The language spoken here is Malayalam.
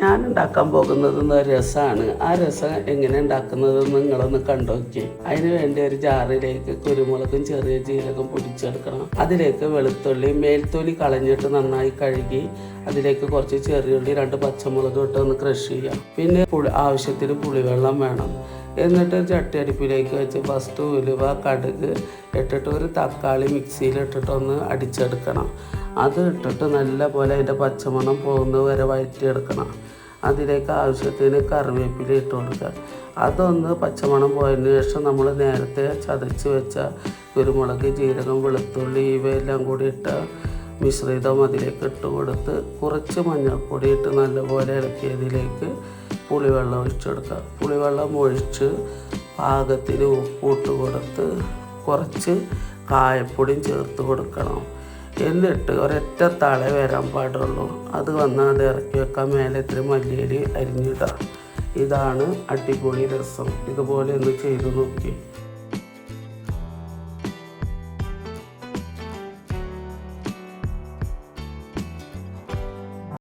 ഞാൻ ഉണ്ടാക്കാൻ പോകുന്നത് രസമാണ്. ആ രസം എങ്ങനെ ഉണ്ടാക്കുന്നതെന്ന് നിങ്ങളൊന്ന് കണ്ടു നോക്കി. അതിന് വേണ്ടി ഒരു ജാറിലേക്ക് കുരുമുളകും ചെറിയ ജീരകം പൊടിച്ചെടുക്കണം. അതിലേക്ക് വെളുത്തുള്ളി മേൽത്തൊലി കളഞ്ഞിട്ട് നന്നായി കഴുകി അതിലേക്ക് കുറച്ച് ചെറിയുള്ളി 2 പച്ചമുളക് ഇട്ട് ഒന്ന് ക്രഷ് ചെയ്യാം. പിന്നെ ആവശ്യത്തിന് പുളിവെള്ളം വേണം. എന്നിട്ട് ചട്ടി അടുപ്പിലേക്ക് വെച്ച് ഫസ്റ്റ് ഉലുവ കടുക് ഇട്ടിട്ട് ഒരു തക്കാളി മിക്സിയിലിട്ടിട്ടൊന്ന് അടിച്ചെടുക്കണം. അത് ഇട്ടിട്ട് നല്ല പോലെ അതിൻ്റെ പച്ചമണം പോകുന്നത് വരെ വഴറ്റിയെടുക്കണം. അതിലേക്ക് ആവശ്യത്തിന് കറിവേപ്പില ഇട്ട് കൊടുക്കുക. അതൊന്ന് പച്ചമണം പോയതിന് ശേഷം നമ്മൾ നേരത്തെ ചതച്ച് വെച്ച കുരുമുളക് ജീരകം വെളുത്തുള്ളി ഇവയെല്ലാം കൂടി ഇട്ട മിശ്രിതം അതിലേക്ക് ഇട്ട് കൊടുത്ത് കുറച്ച് മഞ്ഞൾപ്പൊടി ഇട്ട് നല്ലപോലെ ഇളക്കിയതിലേക്ക് പുളിവെള്ളം ഒഴിച്ചെടുക്കുക. പുളിവെള്ളം ഒഴിച്ച് പാകത്തിന് ഉപ്പിട്ട് കൊടുത്ത് കുറച്ച് കായപ്പൊടിയും ചേർത്ത് കൊടുക്കണം. എന്നിട്ട് ഒരൊറ്റ തള വരാൻ പാടുള്ളൂ. അത് വന്നാൽ അത് ഇറക്കി വെക്കാൻ മേലെ ഇത്തിരി മല്ലിയില അരിഞ്ഞിടുക. ഇതാണ് അടിപൊളി രസം. ഇതുപോലെ ഒന്ന് ചെയ്ത് നോക്കി.